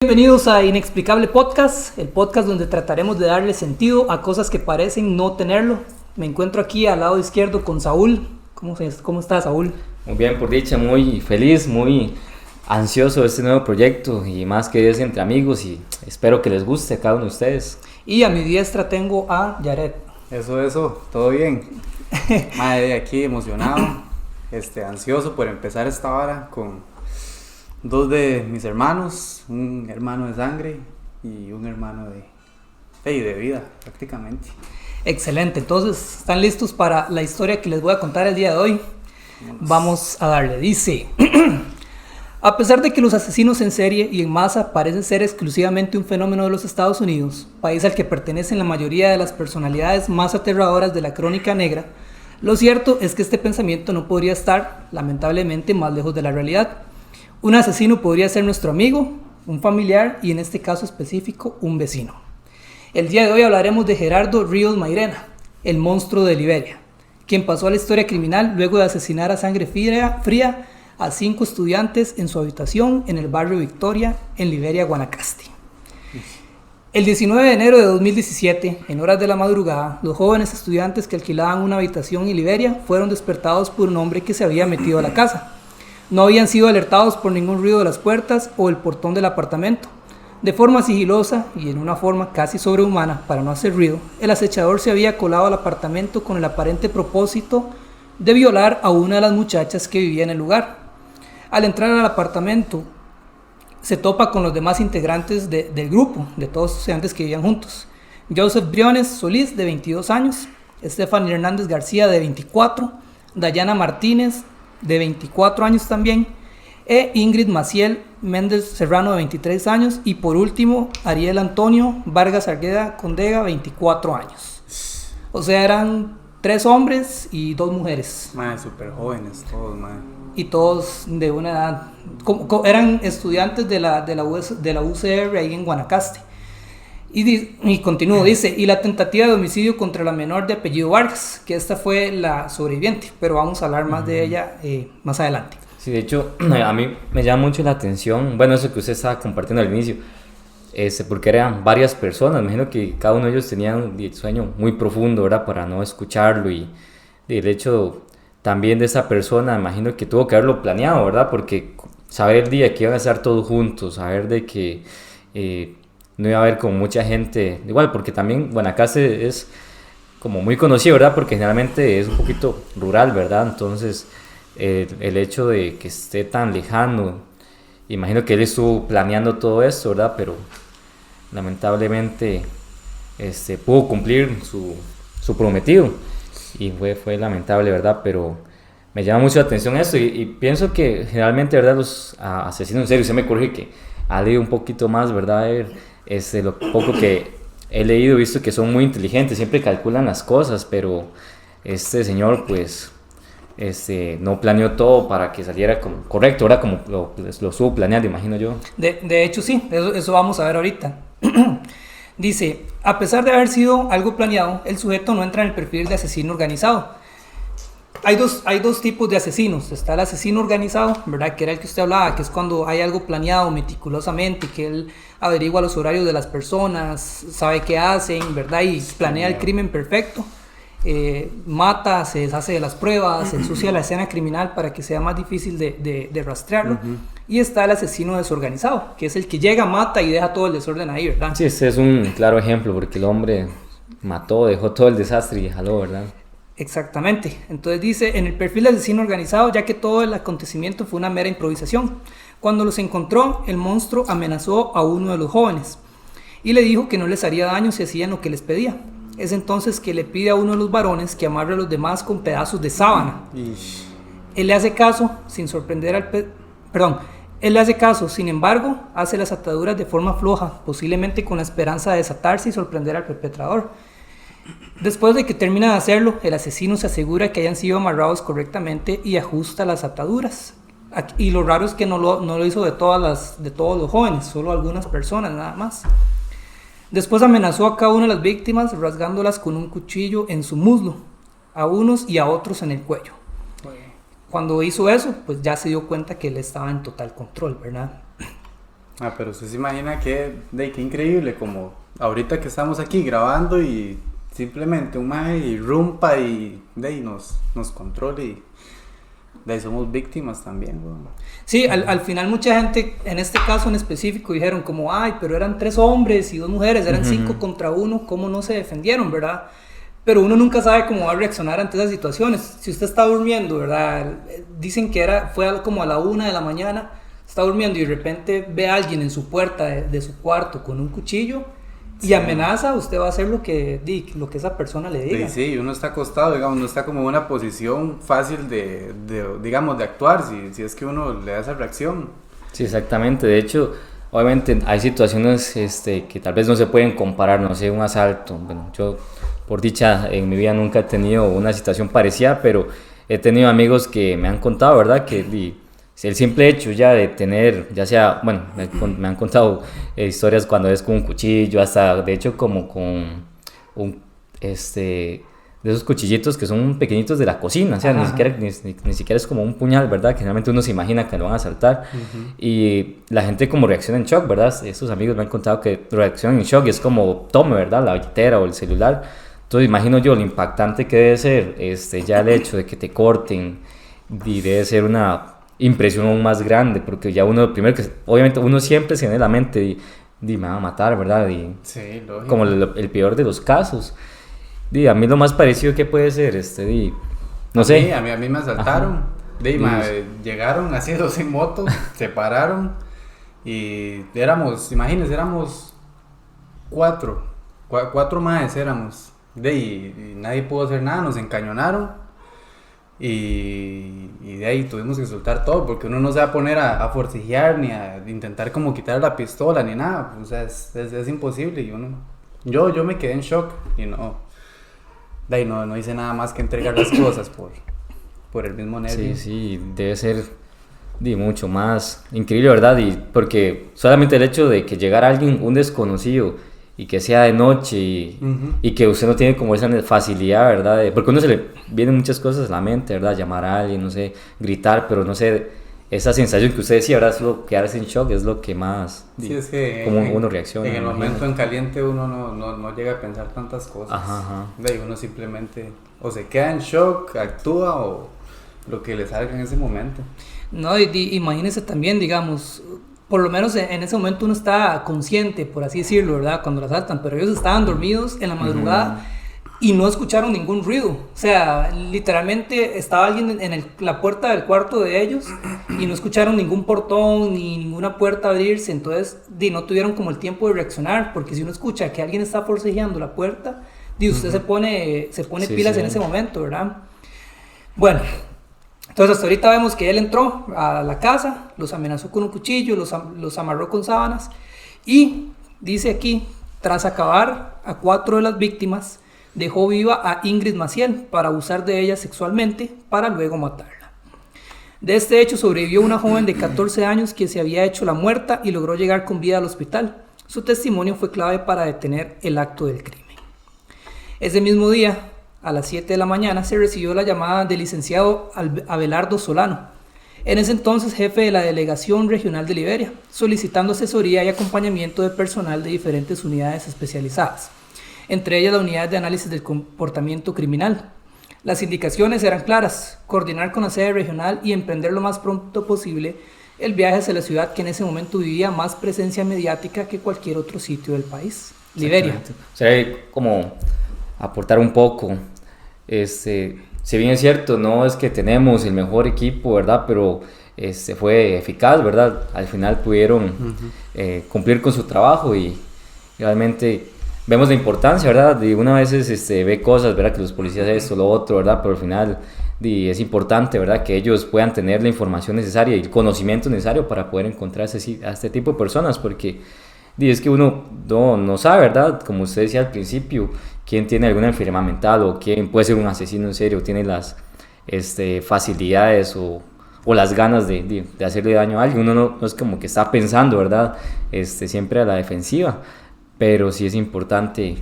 Bienvenidos a Inexplicable Podcast, el podcast donde trataremos de darle sentido a cosas que parecen no tenerlo. Me encuentro aquí al lado izquierdo con Saúl. ¿Cómo estás, Saúl? Muy bien, por dicha, muy feliz, muy ansioso de este nuevo proyecto y más que es entre amigos y espero que les guste a cada uno de ustedes. Y a mi diestra tengo a Yaret. Eso, todo bien. Madre, aquí emocionado, ansioso por empezar esta hora con dos de mis hermanos, un hermano de sangre y un hermano de vida, prácticamente. Excelente, entonces, ¿están listos para la historia que les voy a contar el día de hoy? Vamos a darle. Dice: a pesar de que los asesinos en serie y en masa parecen ser exclusivamente un fenómeno de los Estados Unidos, país al que pertenecen la mayoría de las personalidades más aterradoras de la crónica negra, lo cierto es que este pensamiento no podría estar, lamentablemente, más lejos de la realidad. Un asesino podría ser nuestro amigo, un familiar y en este caso específico, un vecino. El día de hoy hablaremos de Gerardo Ríos Mairena, el monstruo de Liberia, quien pasó a la historia criminal luego de asesinar a sangre fría a 5 estudiantes en su habitación en el barrio Victoria, en Liberia, Guanacaste. El 19 de enero de 2017, en horas de la madrugada, los jóvenes estudiantes que alquilaban una habitación en Liberia fueron despertados por un hombre que se había metido a la casa. No habían sido alertados por ningún ruido de las puertas o el portón del apartamento. De forma sigilosa y en una forma casi sobrehumana para no hacer ruido, el acechador se había colado al apartamento con el aparente propósito de violar a una de las muchachas que vivía en el lugar. Al entrar al apartamento, se topa con los demás integrantes del grupo, de todos los estudiantes que vivían juntos. Joseph Briones Solís, de 22 años, Stephanie Hernández García, de 24, Dayana Martínez, de 24 años también, e Ingrid Maciel Méndez Serrano, de 23 años, y por último, Ariel Antonio Vargas Argueda Condega, 24 años. O sea, eran 3 hombres y 2 mujeres. Madre, súper jóvenes todos, madre. Y todos de una edad, eran estudiantes de la UCR ahí en Guanacaste. Y continúo, dice: y la tentativa de homicidio contra la menor de apellido Vargas, que esta fue la sobreviviente, pero vamos a hablar más de ella más adelante. Sí, de hecho, a mí me llama mucho la atención, bueno, eso que usted estaba compartiendo al inicio, porque eran varias personas, me imagino que cada uno de ellos tenía un sueño muy profundo, ¿verdad?, para no escucharlo, y el hecho también de esa persona, me imagino que tuvo que haberlo planeado, ¿verdad?, porque saber el día que iban a estar todos juntos, saber de que no iba a haber como mucha gente, igual, porque también Guanacaste es como muy conocido, ¿verdad?, porque generalmente es un poquito rural, ¿verdad?, entonces el hecho de que esté tan lejano, imagino que él estuvo planeando todo esto, ¿verdad?, pero lamentablemente pudo cumplir su prometido y fue lamentable, ¿verdad?, pero me llama mucho la atención esto y pienso que generalmente, ¿verdad?, los asesinos en serio, usted me corrige que ha leído un poquito más, ¿verdad?, lo poco que he leído, visto que son muy inteligentes, siempre calculan las cosas, pero este señor pues no planeó todo para que saliera correcto, ¿verdad?, como lo estuvo planeando, imagino yo. De hecho sí, eso vamos a ver ahorita. Dice: a pesar de haber sido algo planeado, el sujeto no entra en el perfil de asesino organizado. Hay dos tipos de asesinos. Está el asesino organizado, ¿verdad?, que era el que usted hablaba, que es cuando hay algo planeado meticulosamente, que él averigua los horarios de las personas, sabe qué hacen, ¿verdad?, y planea el crimen perfecto. Mata, se deshace de las pruebas, ensucia la escena criminal para que sea más difícil de rastrearlo. Y está el asesino desorganizado, que es el que llega, mata y deja todo el desorden ahí, ¿verdad? Sí, este es un claro ejemplo, porque el hombre mató, dejó todo el desastre y jaló, ¿verdad? Exactamente. Entonces dice: en el perfil de asesino organizado, ya que todo el acontecimiento fue una mera improvisación. Cuando los encontró, el monstruo amenazó a uno de los jóvenes y le dijo que no les haría daño si hacían lo que les pedía. Es entonces que le pide a uno de los varones que amarre a los demás con pedazos de sábana. Él le hace caso, sin embargo, hace las ataduras de forma floja, posiblemente con la esperanza de desatarse y sorprender al perpetrador. Después de que termina de hacerlo, el asesino se asegura que hayan sido amarrados correctamente y ajusta las ataduras. Y lo raro es que no lo hizo de todos los jóvenes, solo algunas personas nada más. Después amenazó a cada una de las víctimas rasgándolas con un cuchillo en su muslo, a unos y a otros en el cuello. Cuando hizo eso, pues ya se dio cuenta que él estaba en total control, ¿verdad? Pero usted se imagina que, qué increíble, como ahorita que estamos aquí grabando y simplemente un mae irrumpa y nos controle y de ahí somos víctimas también, güey. Sí, al final mucha gente, en este caso en específico, dijeron como, ay, pero eran 3 hombres y 2 mujeres, eran 5 contra 1, ¿cómo no se defendieron, verdad? Pero uno nunca sabe cómo va a reaccionar ante esas situaciones. Si usted está durmiendo, ¿verdad? Dicen que fue como a la 1 de la mañana, está durmiendo y de repente ve a alguien en su puerta de su cuarto con un cuchillo y amenaza, usted va a hacer lo que esa persona le diga. Sí, uno está acostado, digamos, no está como en una posición fácil de actuar, si es que uno le da esa reacción. Sí, exactamente. De hecho, obviamente hay situaciones que tal vez no se pueden comparar, no sé, un asalto. Bueno, yo, por dicha, en mi vida nunca he tenido una situación parecida, pero he tenido amigos que me han contado, ¿verdad? Que el simple hecho ya de tener, ya sea, bueno, me han contado historias cuando es con un cuchillo, hasta de hecho como con de esos cuchillitos que son pequeñitos de la cocina, o sea, ni siquiera es como un puñal, ¿verdad? Que generalmente uno se imagina que lo van a asaltar. Y la gente como reacciona en shock, ¿verdad? Estos amigos me han contado que reaccionan en shock y es como, tome, ¿verdad? La billetera o el celular. Entonces imagino yo lo impactante que debe ser ya el hecho de que te corten, y debe ser una impresión aún más grande, porque ya uno, primero que obviamente uno siempre se tiene en la mente y me van a matar, ¿verdad? Sí, lógico. Como el peor de los casos. A mí lo más parecido que puede ser, no sé. A mí me asaltaron. Llegaron así 2 en moto, se pararon y éramos 4 maes éramos. Y nadie pudo hacer nada, nos encañonaron. Y de ahí tuvimos que soltar todo, porque uno no se va a poner a forcejear ni a intentar como quitar la pistola ni nada, o sea, es imposible. Y yo me quedé en shock y no hice nada más que entregar las cosas por el mismo nervio. Sí, debe ser mucho más increíble, ¿verdad? Y porque solamente el hecho de que llegara alguien, un desconocido, y que sea de noche y que usted no tiene como esa facilidad, ¿verdad? Porque a uno se le vienen muchas cosas a la mente, ¿verdad? Llamar a alguien, no sé, gritar, pero no sé, esa sensación que usted decía, ¿verdad? Solo quedarse en shock es lo que más, sí, es que como uno reacciona. En el momento en caliente uno no llega a pensar tantas cosas. Ajá. Uno simplemente o se queda en shock, actúa o lo que le salga en ese momento. No, imagínese también, digamos, por lo menos en ese momento uno está consciente, por así decirlo, ¿verdad? Cuando lo asaltan, pero ellos estaban dormidos en la madrugada y no escucharon ningún ruido. O sea, literalmente estaba alguien en la puerta del cuarto de ellos y no escucharon ningún portón ni ninguna puerta abrirse. Entonces, no tuvieron como el tiempo de reaccionar, porque si uno escucha que alguien está forcejeando la puerta, usted se pone pilas en ese momento, ¿verdad? Bueno. Entonces hasta ahorita vemos que él entró a la casa, los amenazó con un cuchillo, los amarró con sábanas y dice aquí, tras acabar a 4 de las víctimas, dejó viva a Ingrid Maciel para abusar de ella sexualmente para luego matarla. De este hecho sobrevivió una joven de 14 años que se había hecho la muerta y logró llegar con vida al hospital. Su testimonio fue clave para detener el acto del crimen. Ese mismo día, a las 7 de la mañana, se recibió la llamada del licenciado Abelardo Solano, en ese entonces jefe de la Delegación Regional de Liberia, solicitando asesoría y acompañamiento de personal de diferentes unidades especializadas, entre ellas la Unidad de Análisis del Comportamiento Criminal. Las indicaciones eran claras: coordinar con la sede regional y emprender lo más pronto posible el viaje hacia la ciudad que en ese momento vivía más presencia mediática que cualquier otro sitio del país, Liberia. O sea, como aportar un poco, si bien es cierto, no es que tenemos el mejor equipo, ¿verdad? Pero fue eficaz, ¿verdad? Al final pudieron cumplir con su trabajo y realmente vemos la importancia, ¿verdad? Y una vez ve cosas, ¿verdad? Que los policías esto, lo otro, ¿verdad? Pero al final es importante, ¿verdad? Que ellos puedan tener la información necesaria y el conocimiento necesario para poder encontrar a este tipo de personas, porque es que uno no sabe, ¿verdad? Como usted decía al principio, quién tiene alguna enfermedad mental o quién puede ser un asesino en serio, tiene las facilidades o las ganas de hacerle daño a alguien. Uno no es como que está pensando, ¿verdad? Siempre a la defensiva, pero sí es importante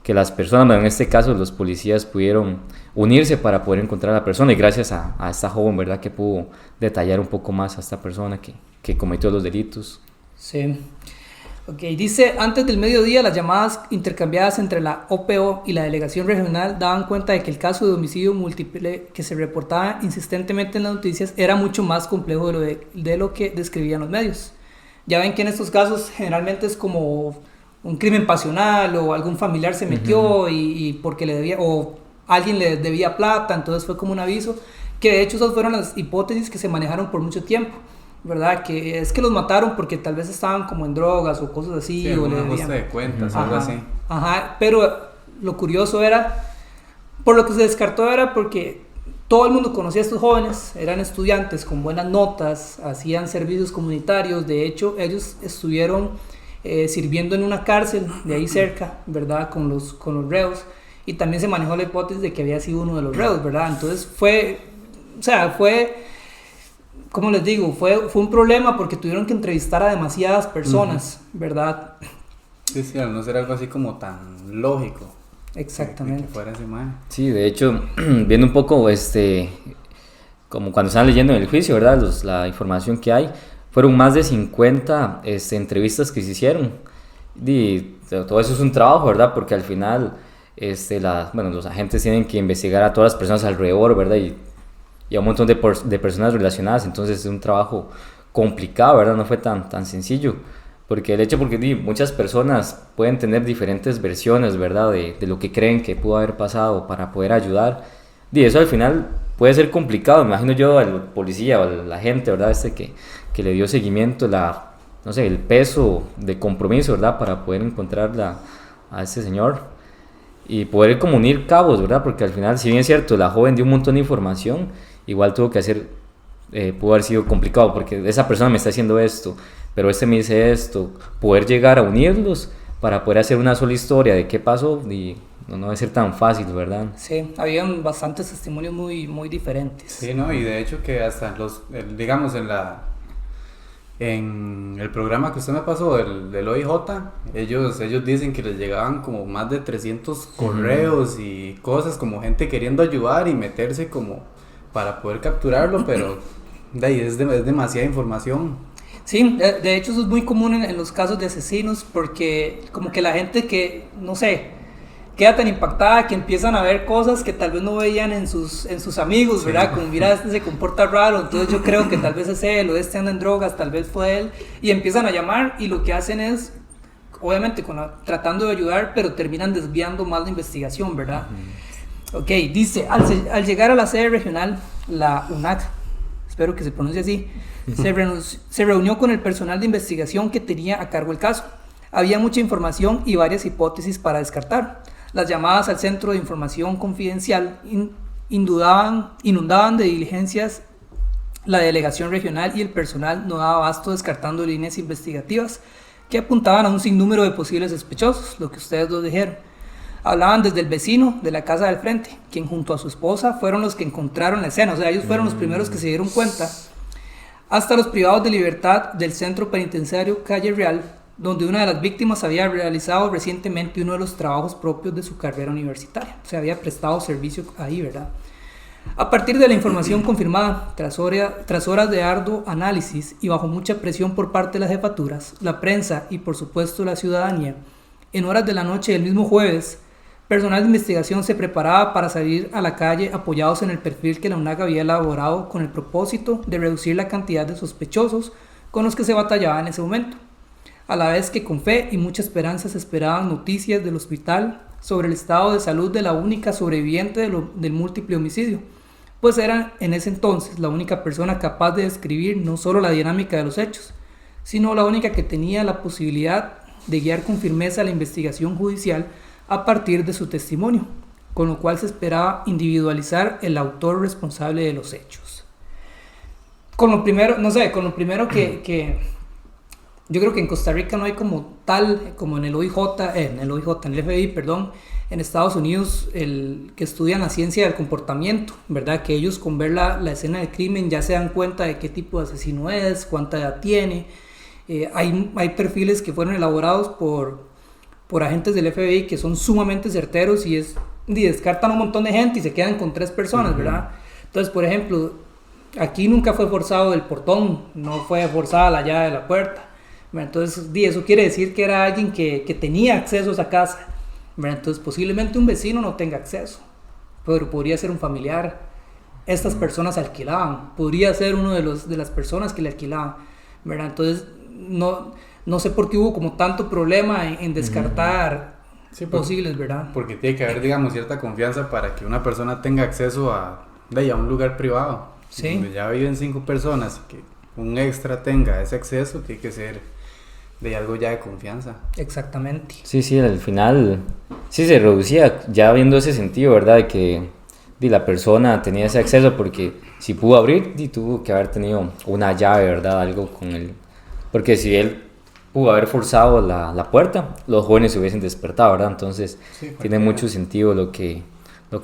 que las personas, bueno, en este caso los policías, pudieron unirse para poder encontrar a la persona, y gracias a esta joven, ¿verdad? Que pudo detallar un poco más a esta persona que cometió los delitos. Sí. Ok, dice, antes del mediodía las llamadas intercambiadas entre la OPO y la delegación regional daban cuenta de que el caso de homicidio múltiple que se reportaba insistentemente en las noticias era mucho más complejo de lo que describían los medios. Ya ven que en estos casos generalmente es como un crimen pasional o algún familiar se metió y porque le debía, o alguien le debía plata, entonces fue como un aviso, que de hecho esas fueron las hipótesis que se manejaron por mucho tiempo. ¿Verdad? Que es que los mataron porque tal vez estaban como en drogas o cosas así. Sí, o un le ajuste de cuentas, ajá, algo así. Ajá, pero lo curioso era, por lo que se descartó era porque todo el mundo conocía a estos jóvenes, eran estudiantes con buenas notas, hacían servicios comunitarios, de hecho ellos estuvieron sirviendo en una cárcel de ahí cerca, ¿verdad? Con los reos, y también se manejó la hipótesis de que había sido uno de los reos, ¿verdad? Entonces fue, como les digo, fue un problema porque tuvieron que entrevistar a demasiadas personas, ¿verdad? Sí, sí, al no ser algo así como tan lógico. Exactamente. Que fuera ese man. Sí, de hecho, viendo un poco, como cuando estaban leyendo en el juicio, ¿verdad? La información que hay, fueron más de 50 entrevistas que se hicieron. Y todo eso es un trabajo, ¿verdad? Porque al final, los agentes tienen que investigar a todas las personas alrededor, ¿verdad? Y a un montón de personas relacionadas, entonces es un trabajo complicado, ¿verdad? No fue tan sencillo, porque muchas personas pueden tener diferentes versiones, ¿verdad? De lo que creen que pudo haber pasado para poder ayudar, y eso al final puede ser complicado. Me imagino yo al policía o al agente, ¿verdad? Que le dio seguimiento, el peso de compromiso, ¿verdad? Para poder encontrar a este señor y poder como unir cabos, ¿verdad? Porque al final, si bien es cierto, la joven dio un montón de información, igual tuvo que hacer, pudo haber sido complicado porque esa persona me está haciendo esto, pero me dice esto, poder llegar a unirlos para poder hacer una sola historia de qué pasó, y no debe ser tan fácil, ¿verdad? Sí, habían bastantes testimonios muy, muy diferentes. Sí, ¿no? Y de hecho que hasta digamos en el programa que usted me pasó del OIJ, ellos dicen que les llegaban como más de 300 correos y cosas, como gente queriendo ayudar y meterse como para poder capturarlo, pero de ahí es demasiada información. Sí, de hecho eso es muy común en los casos de asesinos, porque como que la gente que, no sé, queda tan impactada que empiezan a ver cosas que tal vez no veían en sus amigos, sí, ¿verdad? Como mira, se comporta raro, entonces yo creo que tal vez es él, o anda en drogas, tal vez fue él, y empiezan a llamar, y lo que hacen es, obviamente tratando de ayudar, pero terminan desviando más la investigación, ¿verdad? Ok, dice, al llegar a la sede regional, la UNAC, espero que se pronuncie así, se reunió con el personal de investigación que tenía a cargo el caso. Había mucha información y varias hipótesis para descartar. Las llamadas al Centro de Información Confidencial inundaban de diligencias la delegación regional, y el personal no daba abasto descartando líneas investigativas que apuntaban a un sinnúmero de posibles sospechosos, lo que ustedes dos dijeron. Hablaban desde el vecino de la casa del frente, quien junto a su esposa fueron los que encontraron la escena, o sea, ellos fueron los primeros que se dieron cuenta, hasta los privados de libertad del centro penitenciario Calle Real, donde una de las víctimas había realizado recientemente uno de los trabajos propios de su carrera universitaria, o sea, había prestado servicio ahí, ¿verdad? A partir de la información confirmada, tras horas de arduo análisis y bajo mucha presión por parte de las jefaturas, la prensa y por supuesto la ciudadanía, en horas de la noche del mismo jueves, personal de investigación se preparaba para salir a la calle apoyados en el perfil que la UNAC había elaborado con el propósito de reducir la cantidad de sospechosos con los que se batallaba en ese momento, a la vez que con fe y mucha esperanza se esperaban noticias del hospital sobre el estado de salud de la única sobreviviente del múltiple homicidio, pues era en ese entonces la única persona capaz de describir no solo la dinámica de los hechos, sino la única que tenía la posibilidad de guiar con firmeza la investigación judicial a partir de su testimonio, con lo cual se esperaba individualizar el autor responsable de los hechos. Con lo primero que yo creo que en Costa Rica no hay como tal, como en el FBI, perdón, en Estados Unidos, que estudian la ciencia del comportamiento, ¿verdad? Que ellos con ver la escena del crimen ya se dan cuenta de qué tipo de asesino es, cuánta edad tiene. Hay perfiles que fueron elaborados por agentes del FBI que son sumamente certeros y descartan un montón de gente y se quedan con 3 personas, ¿verdad? Entonces, por ejemplo, aquí nunca fue forzado el portón, no fue forzada la llave de la puerta, ¿verdad? Entonces, eso quiere decir que era alguien que tenía acceso a esa casa, ¿verdad? Entonces, posiblemente un vecino no tenga acceso, pero podría ser un familiar. Estas personas alquilaban, podría ser uno de las personas que le alquilaban, ¿verdad? Entonces, no sé por qué hubo como tanto problema en descartar posibles, ¿verdad? Porque tiene que haber, digamos, cierta confianza para que una persona tenga acceso a un lugar privado. Sí. Donde ya viven 5 personas, que un extra tenga ese acceso, tiene que ser de algo ya de confianza. Exactamente. Sí, al final sí se reducía, ya viendo ese sentido, ¿verdad? De que la persona tenía ese acceso porque si pudo abrir, tuvo que haber tenido una llave, ¿verdad? Algo con él. Porque si él pudo haber forzado la puerta, los jóvenes se hubiesen despertado, ¿verdad? Entonces tiene mucho sentido lo que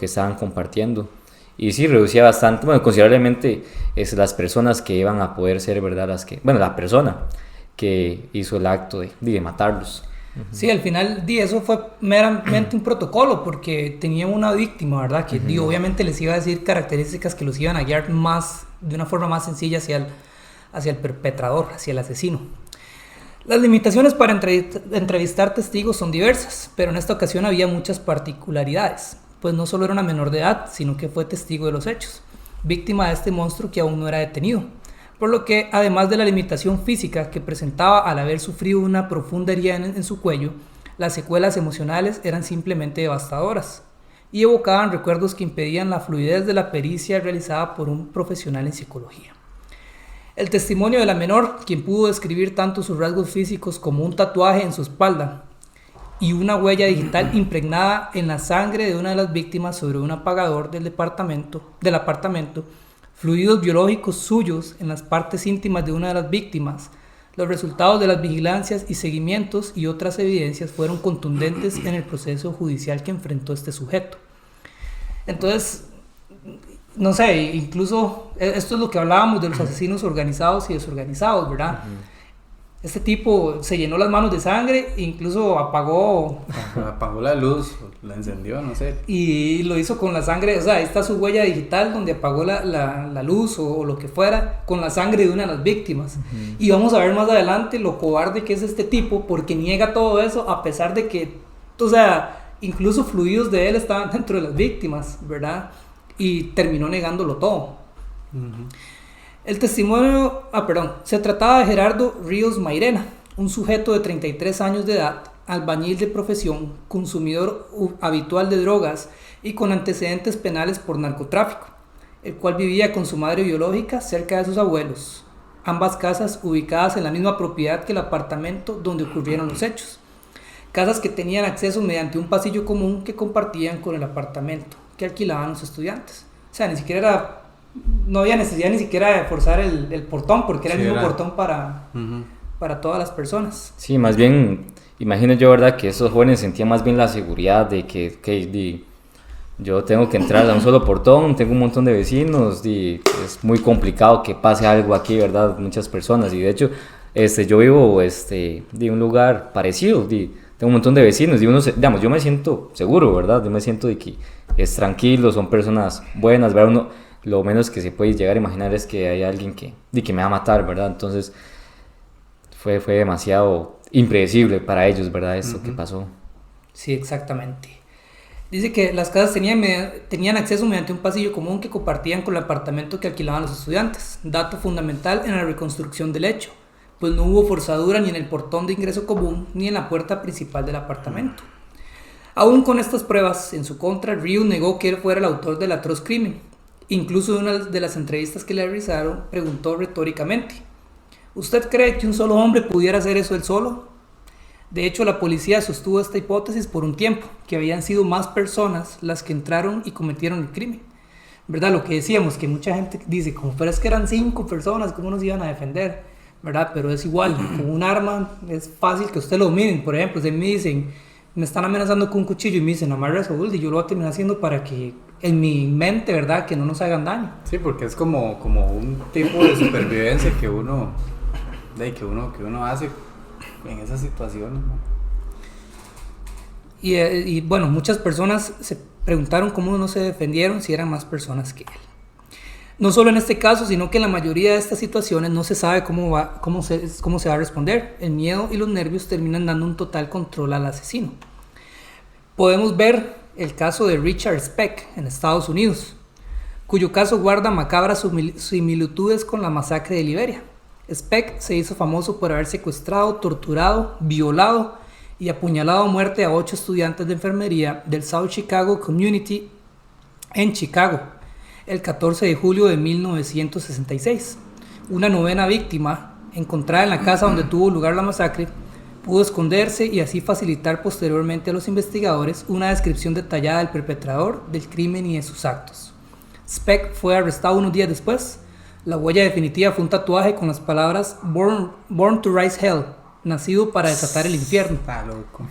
estaban compartiendo. Y sí, reducía bastante, bueno, considerablemente las personas que iban a poder ser, ¿verdad? La persona que hizo el acto de matarlos. Sí, al final eso fue meramente un protocolo porque tenía una víctima, ¿verdad? Que obviamente les iba a decir características que los iban a guiar de una forma más sencilla hacia el perpetrador, hacia el asesino. Las limitaciones para entrevistar testigos son diversas, pero en esta ocasión había muchas particularidades, pues no solo era una menor de edad, sino que fue testigo de los hechos, víctima de este monstruo que aún no era detenido. Por lo que, además de la limitación física que presentaba al haber sufrido una profunda herida en su cuello, las secuelas emocionales eran simplemente devastadoras y evocaban recuerdos que impedían la fluidez de la pericia realizada por un profesional en psicología. El testimonio de la menor, quien pudo describir tanto sus rasgos físicos como un tatuaje en su espalda y una huella digital impregnada en la sangre de una de las víctimas sobre un apagador del apartamento, fluidos biológicos suyos en las partes íntimas de una de las víctimas, los resultados de las vigilancias y seguimientos y otras evidencias fueron contundentes en el proceso judicial que enfrentó este sujeto. Entonces, no sé, incluso esto es lo que hablábamos de los asesinos organizados y desorganizados, ¿verdad? Este tipo se llenó las manos de sangre e incluso apagó la luz, la encendió, no sé. Y lo hizo con la sangre, o sea, ahí está su huella digital donde apagó la luz o lo que fuera, con la sangre de una de las víctimas. Y vamos a ver más adelante lo cobarde que es este tipo, porque niega todo eso a pesar de que, o sea, incluso fluidos de él estaban dentro de las víctimas, ¿verdad? Y terminó negándolo todo. El testimonio, se trataba de Gerardo Ríos Mairena, un sujeto de 33 años de edad, albañil de profesión, consumidor habitual de drogas y con antecedentes penales por narcotráfico, el cual vivía con su madre biológica cerca de sus abuelos, ambas casas ubicadas en la misma propiedad que el apartamento donde ocurrieron los hechos, casas que tenían acceso mediante un pasillo común que compartían con el apartamento que alquilaban los estudiantes. O sea, no había necesidad ni siquiera de forzar el portón, porque era el mismo portón para todas las personas. Sí, más bien, imagino yo, ¿verdad? Que esos jóvenes sentían más bien la seguridad de que yo tengo que entrar a un solo portón, tengo un montón de vecinos, es muy complicado que pase algo aquí, ¿verdad? Muchas personas, y de hecho, yo vivo de un lugar parecido, tengo un montón de vecinos, digamos, yo me siento seguro, ¿verdad? Yo me siento de que es tranquilo, son personas buenas, ¿verdad? Lo menos que se puede llegar a imaginar es que hay alguien que me va a matar, ¿verdad? Entonces fue demasiado impredecible para ellos, ¿verdad? Esto que pasó. Sí, exactamente. Dice que las casas tenían acceso mediante un pasillo común que compartían con el apartamento que alquilaban los estudiantes, dato fundamental en la reconstrucción del hecho, pues no hubo forzadura ni en el portón de ingreso común ni en la puerta principal del apartamento. Aún con estas pruebas en su contra, Ryu negó que él fuera el autor del atroz crimen. Incluso en una de las entrevistas que le realizaron, preguntó retóricamente: ¿usted cree que un solo hombre pudiera hacer eso él solo? De hecho, la policía sostuvo esta hipótesis por un tiempo, que habían sido más personas las que entraron y cometieron el crimen. ¿Verdad? Lo que decíamos, que mucha gente dice, como, pero es que eran 5 personas, ¿cómo nos iban a defender? ¿Verdad? Pero es igual, con un arma es fácil que usted lo miren. Por ejemplo, si me dicen, me están amenazando con un cuchillo y me dicen, amarre a Saúl, y yo lo voy a terminar haciendo para que en mi mente, ¿verdad? Que no nos hagan daño. Sí, porque es como un tipo de supervivencia que uno hace en esas situaciones, ¿no? Y bueno, muchas personas se preguntaron cómo no se defendieron si eran más personas que él. No solo en este caso, sino que en la mayoría de estas situaciones no se sabe cómo se va a responder. El miedo y los nervios terminan dando un total control al asesino. Podemos ver el caso de Richard Speck en Estados Unidos, cuyo caso guarda macabras similitudes con la masacre de Liberia. Speck se hizo famoso por haber secuestrado, torturado, violado y apuñalado a muerte a 8 estudiantes de enfermería del South Chicago Community en Chicago, el 14 de julio de 1966. Una novena víctima, encontrada en la casa donde tuvo lugar la masacre, pudo esconderse y así facilitar posteriormente a los investigadores una descripción detallada del perpetrador, del crimen y de sus actos. Speck fue arrestado unos días después. La huella definitiva fue un tatuaje con las palabras Born to Rise Hell, nacido para desatar el infierno. Está loco.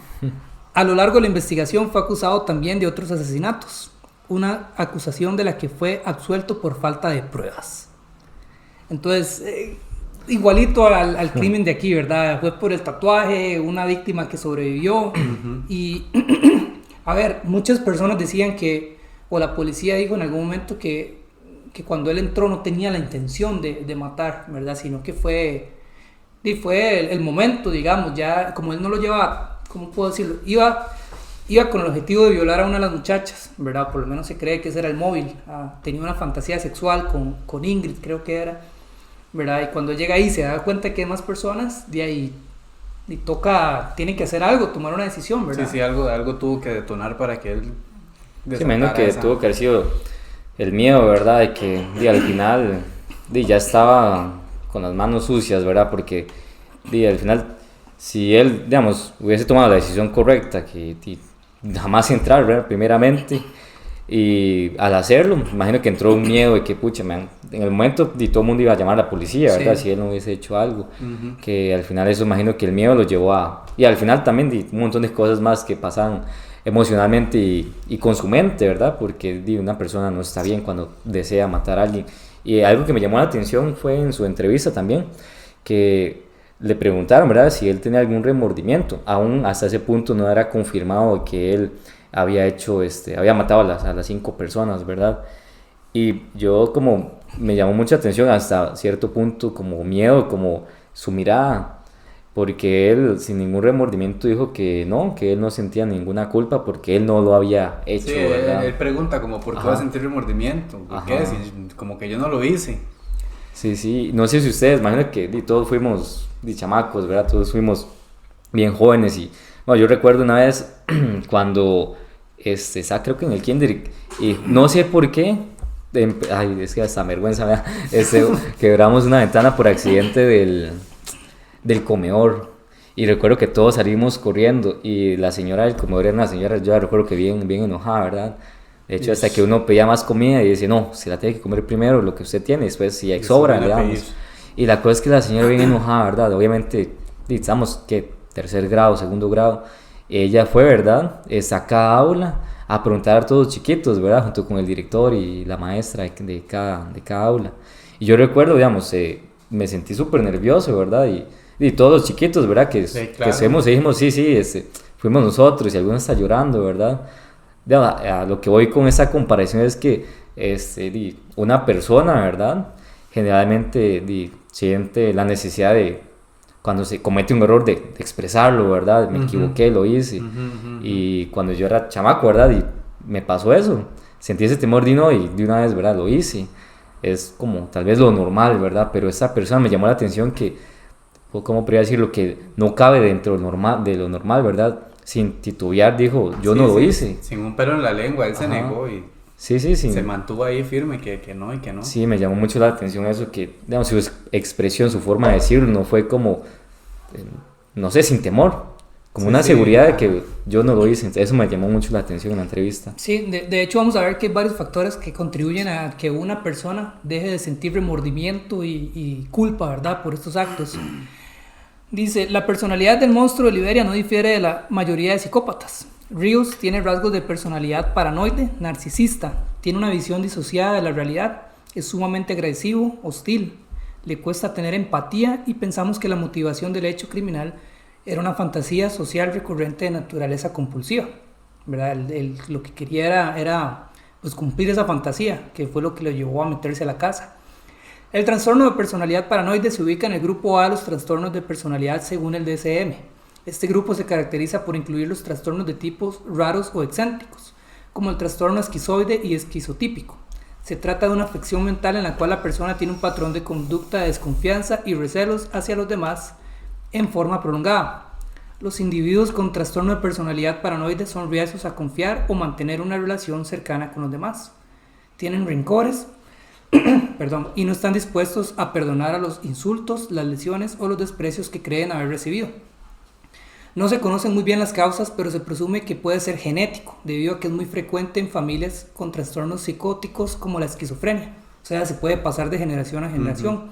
A lo largo de la investigación fue acusado también de otros asesinatos, una acusación de la que fue absuelto por falta de pruebas. Entonces, igualito al crimen de aquí, ¿verdad? Fue por el tatuaje, una víctima que sobrevivió. Y, a ver, muchas personas decían o la policía dijo en algún momento que cuando él entró no tenía la intención de matar, ¿verdad? Sino que fue el momento, digamos, ya como él no lo llevaba, ¿cómo puedo decirlo? Iba con el objetivo de violar a una de las muchachas, ¿verdad? Por lo menos se cree que ese era el móvil. Tenía una fantasía sexual con Ingrid, creo que era, ¿verdad? Y cuando llega ahí se da cuenta que hay más personas, de ahí tiene que hacer algo, tomar una decisión, ¿verdad? Sí, algo tuvo que detonar para que él Sí, menos que tuvo que haber sido el miedo, ¿verdad? De que al final ya estaba con las manos sucias, ¿verdad? Porque al final, si él, digamos, hubiese tomado la decisión correcta, que jamás entrar, ¿verdad? Primeramente, y al hacerlo, me imagino que entró un miedo de que, pucha, en el momento todo el mundo iba a llamar a la policía, ¿verdad? Si él no hubiese hecho algo, que al final eso, imagino que el miedo lo llevó y al final también un montón de cosas más que pasan emocionalmente y con su mente, ¿verdad? Porque una persona no está bien cuando desea matar a alguien. Y algo que me llamó la atención fue en su entrevista también, que le preguntaron, ¿verdad?, si él tenía algún remordimiento. Aún hasta ese punto no era confirmado que él había matado a las 5 personas, ¿verdad? Y yo como me llamó mucha atención hasta cierto punto, como miedo, como su mirada, porque él sin ningún remordimiento dijo que él no sentía ninguna culpa porque él no lo había hecho, sí, ¿verdad? Él pregunta como, ¿por qué va a sentir remordimiento? ¿Por qué? Si, como que yo no lo hice. Sí, no sé si ustedes, imagino que todos fuimos chamacos, ¿verdad? Todos fuimos bien jóvenes y, bueno, yo recuerdo una vez cuando, creo que en el kinder, y no sé por qué, es que hasta vergüenza, ¿verdad? Quebramos una ventana por accidente del comedor y recuerdo que todos salimos corriendo y la señora del comedor era una señora, yo la recuerdo que bien enojada, ¿verdad? De hecho, hasta que uno pedía más comida y decía, no, se la tiene que comer primero lo que usted tiene, después si hay sobra, le damos. Y la cosa es que la señora bien enojada, ¿verdad? Obviamente, estamos, tercer grado, segundo grado, ella fue, ¿verdad? A cada aula a preguntar a todos los chiquitos, ¿verdad? Junto con el director y la maestra de cada aula. Y yo recuerdo, digamos, me sentí súper nervioso, ¿verdad? Y todos los chiquitos, ¿verdad? Que dijimos, sí, fuimos nosotros y algunos están llorando, ¿verdad? A lo que voy con esa comparación es que una persona, ¿verdad? Generalmente siente la necesidad de, cuando se comete un error, de expresarlo, ¿verdad? Me equivoqué, lo hice. Y cuando yo era chamaco, ¿verdad? Y me pasó eso. Sentí ese temor y de una vez, ¿verdad? Lo hice. Es como tal vez lo normal, ¿verdad? Pero esa persona me llamó la atención que, ¿cómo podría decirlo? Que no cabe dentro de lo normal, ¿verdad? Sin titubear dijo, yo no lo hice. Sin un pelo en la lengua, él se negó y se mantuvo ahí firme que no y que no. Sí, me llamó mucho la atención eso, que digamos, su expresión, su forma de decirlo, no fue como, no sé, sin temor, como una seguridad de que yo no lo hice. Eso me llamó mucho la atención en la entrevista. Sí, de hecho vamos a ver que hay varios factores que contribuyen a que una persona deje de sentir remordimiento y culpa, ¿verdad?, por estos actos. Dice, la personalidad del monstruo de Liberia no difiere de la mayoría de psicópatas. Rios tiene rasgos de personalidad paranoide, narcisista, tiene una visión disociada de la realidad, es sumamente agresivo, hostil, le cuesta tener empatía y pensamos que la motivación del hecho criminal era una fantasía social recurrente de naturaleza compulsiva, ¿verdad? Lo que quería era pues cumplir esa fantasía, que fue lo que lo llevó a meterse a la casa. El trastorno de personalidad paranoide se ubica en el grupo A de los trastornos de personalidad según el DSM. Este grupo se caracteriza por incluir los trastornos de tipos raros o excéntricos, como el trastorno esquizoide y esquizotípico. Se trata de una afección mental en la cual la persona tiene un patrón de conducta de desconfianza y recelos hacia los demás en forma prolongada. Los individuos con trastorno de personalidad paranoide son reacios a confiar o mantener una relación cercana con los demás. Tienen rencores y no están dispuestos a perdonar a los insultos, las lesiones o los desprecios que creen haber recibido. No se conocen muy bien las causas, pero se presume que puede ser genético, debido a que es muy frecuente en familias con trastornos psicóticos como la esquizofrenia. O sea, se puede pasar de generación a generación.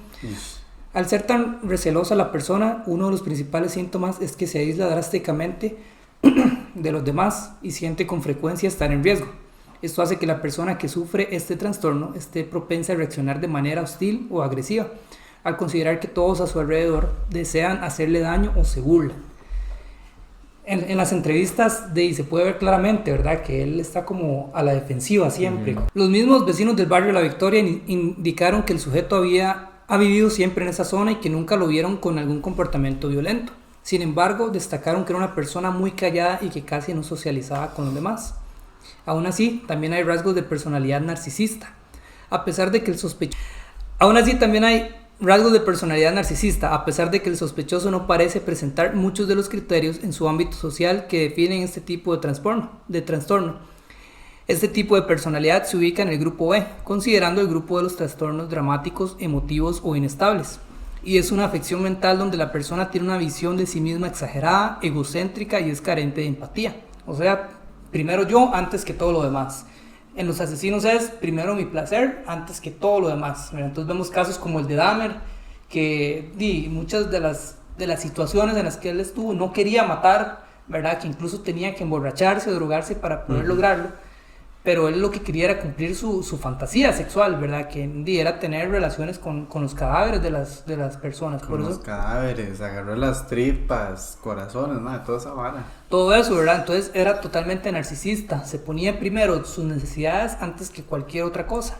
Al ser tan recelosa la persona, uno de los principales síntomas es que se aísla drásticamente de los demás y siente con frecuencia estar en riesgo. Esto hace que la persona que sufre este trastorno esté propensa a reaccionar de manera hostil o agresiva, al considerar que todos a su alrededor desean hacerle daño o se burlan. En las entrevistas se puede ver claramente, ¿verdad?, que él está como a la defensiva siempre. Los mismos vecinos del barrio La Victoria indicaron que el sujeto ha vivido siempre en esa zona y que nunca lo vieron con algún comportamiento violento. Sin embargo, destacaron que era una persona muy callada y que casi no socializaba con los demás. Aún así, también hay rasgos de personalidad narcisista. A pesar de que el sospechoso no parece presentar muchos de los criterios en su ámbito social que definen este tipo de trastorno. Este tipo de personalidad se ubica en el grupo B, considerando el grupo de los trastornos dramáticos, emotivos o inestables. Y es una afección mental donde la persona tiene una visión de sí misma exagerada, egocéntrica y es carente de empatía. O sea, primero yo antes que todo lo demás. En los asesinos es primero mi placer antes que todo lo demás. Entonces vemos casos como el de Dahmer, que muchas de las situaciones en las que él estuvo no quería matar, ¿verdad?, que incluso tenía que emborracharse o drogarse para poder lograrlo, pero él lo que quería era cumplir su fantasía sexual, ¿verdad?, que era tener relaciones con los cadáveres de las personas. Con los cadáveres, agarró las tripas, corazones, toda esa vara. Todo eso, ¿verdad? Entonces era totalmente narcisista, se ponía primero sus necesidades antes que cualquier otra cosa.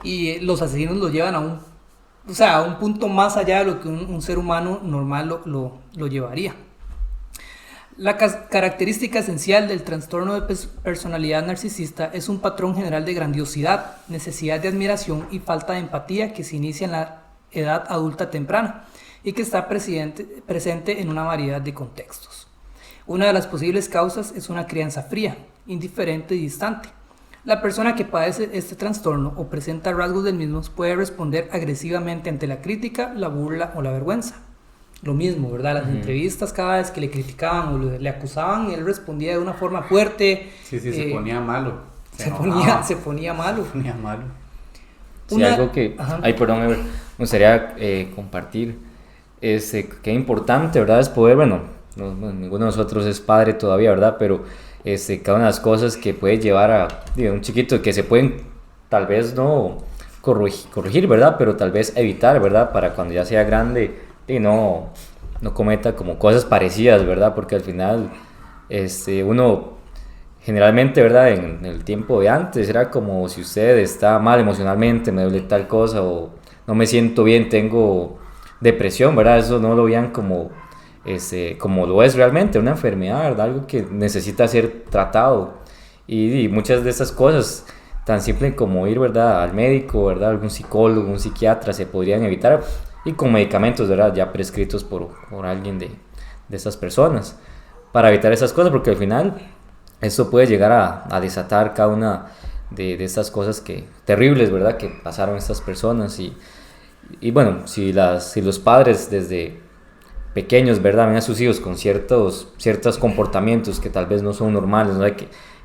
Y los asesinos lo llevan a un punto más allá de lo que un ser humano normal lo llevaría. La característica esencial del trastorno de personalidad narcisista es un patrón general de grandiosidad, necesidad de admiración y falta de empatía que se inicia en la edad adulta temprana y que está presente en una variedad de contextos. Una de las posibles causas es una crianza fría, indiferente y distante. La persona que padece este trastorno o presenta rasgos del mismo puede responder agresivamente ante la crítica, la burla o la vergüenza. Lo mismo, ¿verdad? Las entrevistas, cada vez que le criticaban o le acusaban, él respondía de una forma fuerte. Sí, se ponía malo. Se ponía malo. Sí, algo que... perdón, me gustaría compartir. Que importante, ¿verdad? Es poder, ninguno de nosotros es padre todavía, ¿verdad? Pero cada una de las cosas que puede llevar a un chiquito que se pueden tal vez no corregir, ¿verdad? Pero tal vez evitar, ¿verdad? Para cuando ya sea grande y no cometa como cosas parecidas, ¿verdad? Porque al final uno generalmente, ¿verdad? En el tiempo de antes era como si usted está mal emocionalmente, me duele tal cosa o no me siento bien, tengo depresión, ¿verdad? Eso no lo veían como lo es realmente, una enfermedad, ¿verdad? Algo que necesita ser tratado y muchas de esas cosas tan simples como ir, ¿verdad?, al médico, ¿verdad?, algún psicólogo, un psiquiatra se podrían evitar y con medicamentos, ¿verdad?, ya prescritos por alguien de esas personas para evitar esas cosas, porque al final esto puede llegar a desatar cada una de estas cosas terribles, ¿verdad?, que pasaron estas personas y bueno, si los padres desde pequeños, ¿verdad?, ven a sus hijos con ciertos comportamientos que tal vez no son normales, ¿no?,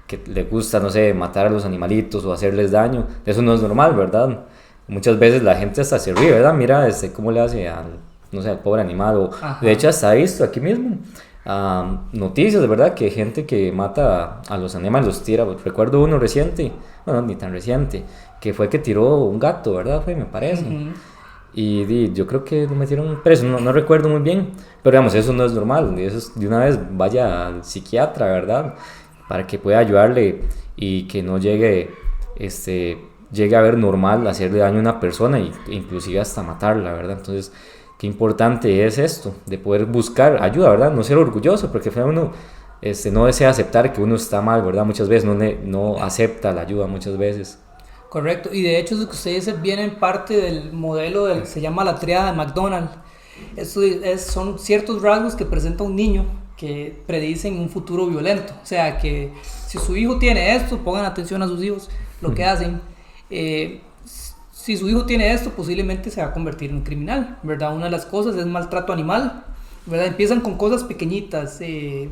que les gusta, no sé, matar a los animalitos o hacerles daño, eso no es normal, ¿verdad? Muchas veces la gente hasta se ríe, ¿verdad? Mira cómo le hace al pobre animal. De hecho, hasta he visto aquí mismo noticias, ¿verdad? Que hay gente que mata a los animales, los tira. Recuerdo uno reciente, bueno, ni tan reciente, que fue que tiró un gato, ¿verdad? Me parece. Y yo creo que lo metieron preso, no recuerdo muy bien. Pero digamos, eso no es normal. Eso de una vez vaya al psiquiatra, ¿verdad? Para que pueda ayudarle y que no llegue llegue a ver normal hacerle daño a una persona e inclusive hasta matarla, ¿verdad? Entonces, qué importante es esto, de poder buscar ayuda, ¿verdad? No ser orgulloso, porque uno no desea aceptar que uno está mal, ¿verdad? Muchas veces no acepta la ayuda, muchas veces. Correcto, y de hecho eso que usted dice viene en parte del modelo se llama la tríada de McDonald. Son ciertos rasgos que presenta un niño que predicen un futuro violento. O sea, que si su hijo tiene esto, pongan atención a sus hijos, lo que hacen. Si su hijo tiene esto, posiblemente se va a convertir en un criminal, ¿verdad? Una de las cosas es maltrato animal, ¿verdad? Empiezan con cosas pequeñitas,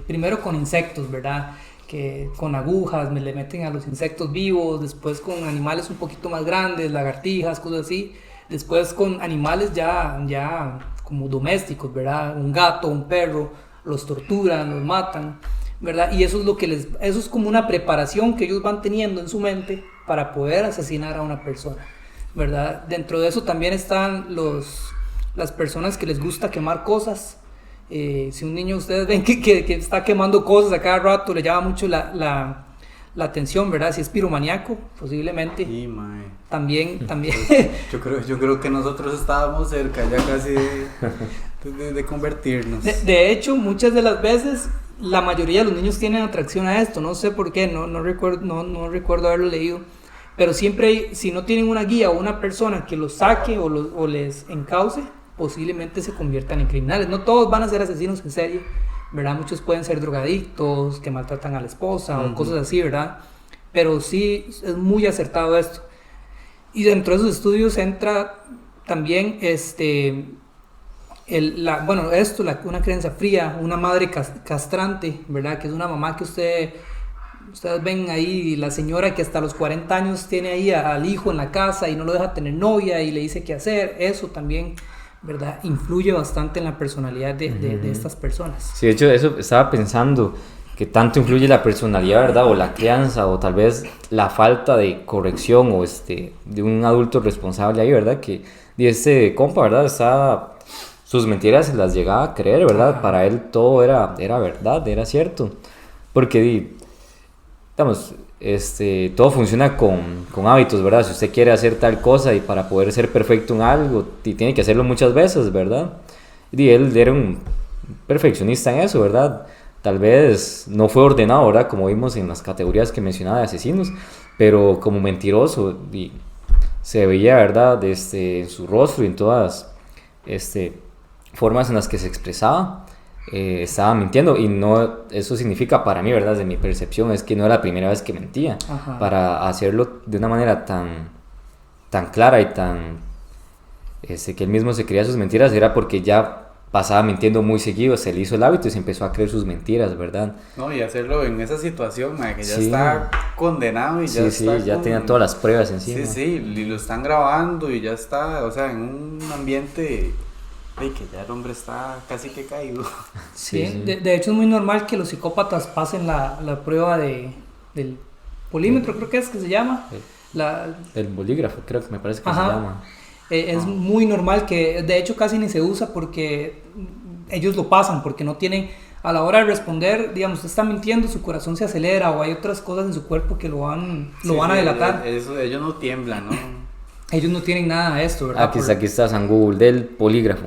primero con insectos, ¿verdad? Que con agujas le meten a los insectos vivos, después con animales un poquito más grandes, lagartijas, cosas así, después con animales ya como domésticos, ¿verdad? Un gato, un perro, los torturan, los matan, ¿verdad? Y eso es como una preparación que ellos van teniendo en su mente para poder asesinar a una persona, ¿verdad? Dentro de eso también están las personas que les gusta quemar cosas. Si un niño, ustedes ven que está quemando cosas a cada rato, le llama mucho la atención, ¿verdad? Si es piromaníaco, posiblemente. Sí, mae. También. Yo creo que nosotros estábamos cerca ya casi de convertirnos. De hecho, muchas de las veces, la mayoría de los niños tienen atracción a esto. No sé por qué, no recuerdo haberlo leído. Pero siempre, si no tienen una guía o una persona que los saque o les encauce, posiblemente se conviertan en criminales. No todos van a ser asesinos en serie, ¿verdad? Muchos pueden ser drogadictos, que maltratan a la esposa o cosas así, ¿verdad? Pero sí es muy acertado esto. Y dentro de esos estudios entra también una creencia fría, una madre castrante, ¿verdad? Que es una mamá que ustedes ven ahí, la señora que hasta los 40 años tiene ahí al hijo en la casa y no lo deja tener novia y le dice qué hacer. Eso también, ¿verdad? Influye bastante en la personalidad de estas personas. Sí, de hecho, eso estaba pensando, que tanto influye la personalidad, ¿verdad? O la crianza, o tal vez la falta de corrección, o de un adulto responsable ahí, ¿verdad? Que este compa, ¿verdad? Sus mentiras se las llegaba a creer, ¿verdad? Ajá. Para él todo era verdad, era cierto. Porque, digamos, todo funciona con hábitos, ¿verdad? Si usted quiere hacer tal cosa y para poder ser perfecto en algo, tiene que hacerlo muchas veces, ¿verdad? Y él era un perfeccionista en eso, ¿verdad? Tal vez no fue ordenado, ¿verdad? Como vimos en las categorías que mencionaba de asesinos, pero como mentiroso, y se veía, ¿verdad? En su rostro y en todas formas en las que se expresaba. Estaba mintiendo, y no, eso significa para mí, ¿verdad? Desde mi percepción, es que no era la primera vez que mentía. Ajá. Para hacerlo de una manera tan clara y tan que él mismo se creía sus mentiras, era porque ya pasaba mintiendo muy seguido, se le hizo el hábito y se empezó a creer sus mentiras, ¿verdad? No, y hacerlo en esa situación, que ya está condenado y ya tenía todas las pruebas encima. Sí, y lo están grabando y ya está, o sea, en un ambiente que ya el hombre está casi que caído. Sí. De hecho es muy normal que los psicópatas pasen la prueba del polímetro, creo que se llama. El bolígrafo, creo que me parece que se llama. Es muy normal que, de hecho, casi ni se usa porque ellos lo pasan, porque no tienen, a la hora de responder, digamos, usted está mintiendo, su corazón se acelera o hay otras cosas en su cuerpo que lo van a delatar. Ellos no tiemblan, ¿no? Ellos no tienen nada de esto, ¿verdad? Aquí está San Google del polígrafo.